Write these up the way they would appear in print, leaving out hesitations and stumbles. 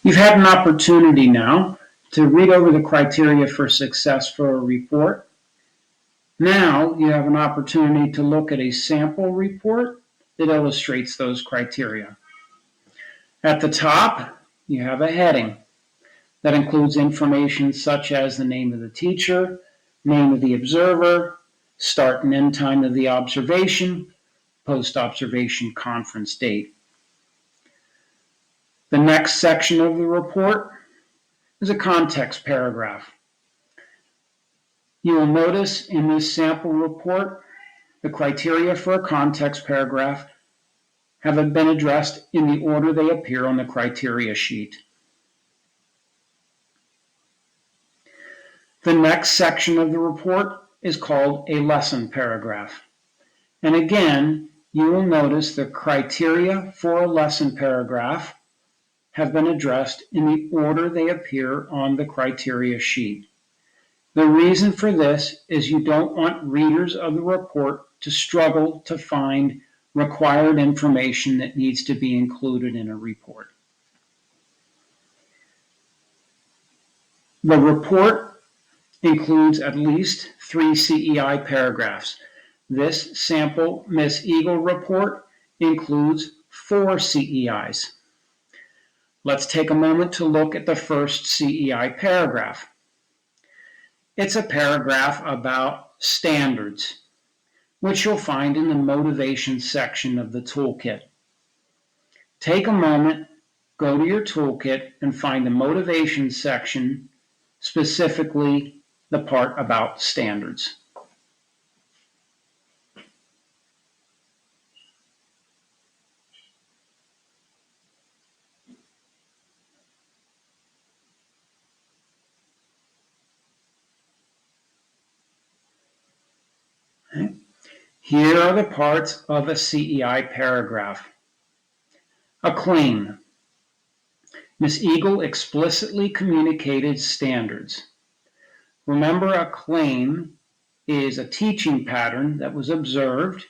You've had an opportunity now to read over the criteria for success for a report. Now you have an opportunity to look at a sample report that illustrates those criteria. At the top, you have a heading that includes information such as the name of the teacher, name of the observer, start and end time of the observation, post-observation conference date. The next section of the report is a context paragraph. You will notice in this sample report, the criteria for a context paragraph have been addressed in the order they appear on the criteria sheet. The next section of the report is called a lesson paragraph. And again, you will notice the criteria for a lesson paragraph have been addressed in the order they appear on the criteria sheet. The reason for this is you don't want readers of the report to struggle to find required information that needs to be included in a report. The report includes at least 3 CEI paragraphs. This sample Miss Eagle report includes 4 CEIs. Let's take a moment to look at the first CEI paragraph. It's a paragraph about standards, which you'll find in the motivation section of the toolkit. Take a moment, go to your toolkit, and find the motivation section, specifically the part about standards. Okay. Here are the parts of a CEI paragraph. A claim. Ms. Eagle explicitly communicated standards. Remember, a claim is a teaching pattern that was observed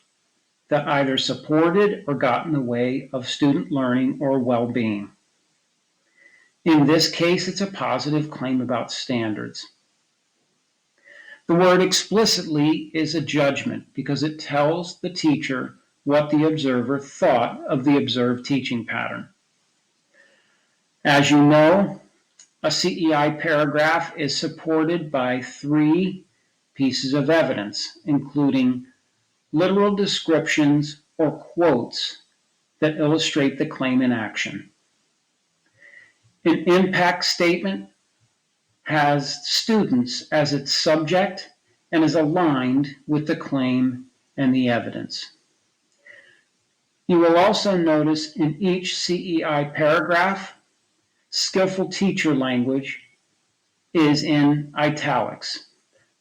that either supported or got in the way of student learning or well-being. In this case, it's a positive claim about standards. The word explicitly is a judgment because it tells the teacher what the observer thought of the observed teaching pattern. As you know, a CEI paragraph is supported by 3 pieces of evidence, including literal descriptions or quotes that illustrate the claim in action. An impact statement has students as its subject and is aligned with the claim and the evidence. You will also notice in each CEI paragraph, skillful teacher language is in italics.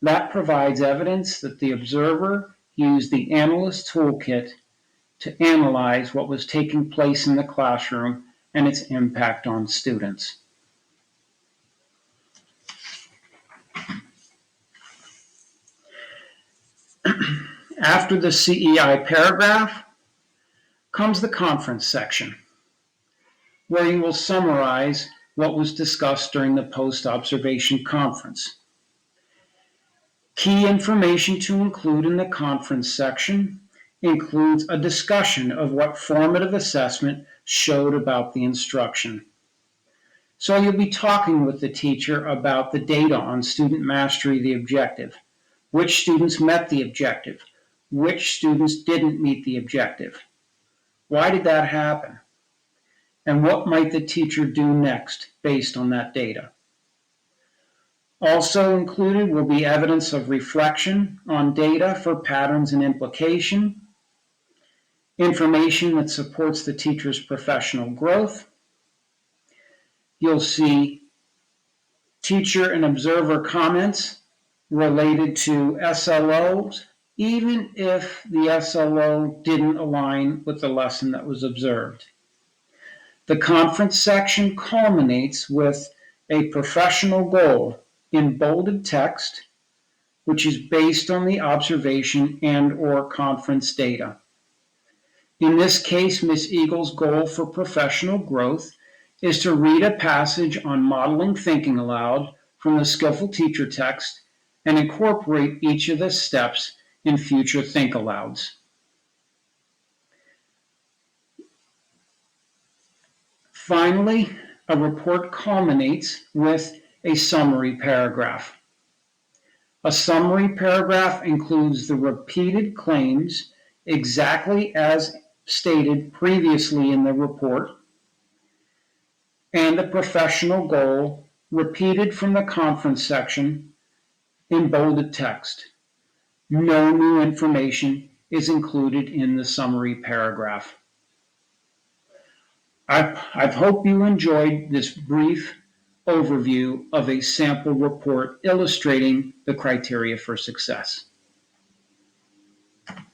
That provides evidence that the observer used the analyst toolkit to analyze what was taking place in the classroom and its impact on students. After the CEI paragraph comes the conference section, where you will summarize what was discussed during the post-observation conference. Key information to include in the conference section includes a discussion of what formative assessment showed about the instruction. So you'll be talking with the teacher about the data on student mastery of the objective, which students met the objective, which students didn't meet the objective. Why did that happen? And what might the teacher do next based on that data? Also included will be evidence of reflection on data for patterns and implication, information that supports the teacher's professional growth. You'll see teacher and observer comments related to SLOs, even if the SLO didn't align with the lesson that was observed. The conference section culminates with a professional goal in bolded text, which is based on the observation and/or conference data. In this case, Ms. Eagle's goal for professional growth is to read a passage on modeling thinking aloud from the Skillful Teacher text and incorporate each of the steps in future think alouds. Finally, a report culminates with a summary paragraph. A summary paragraph includes the repeated claims exactly as stated previously in the report, and the professional goal repeated from the conference section in bolded text. No new information is included in the summary paragraph. I hope you enjoyed this brief overview of a sample report illustrating the criteria for success.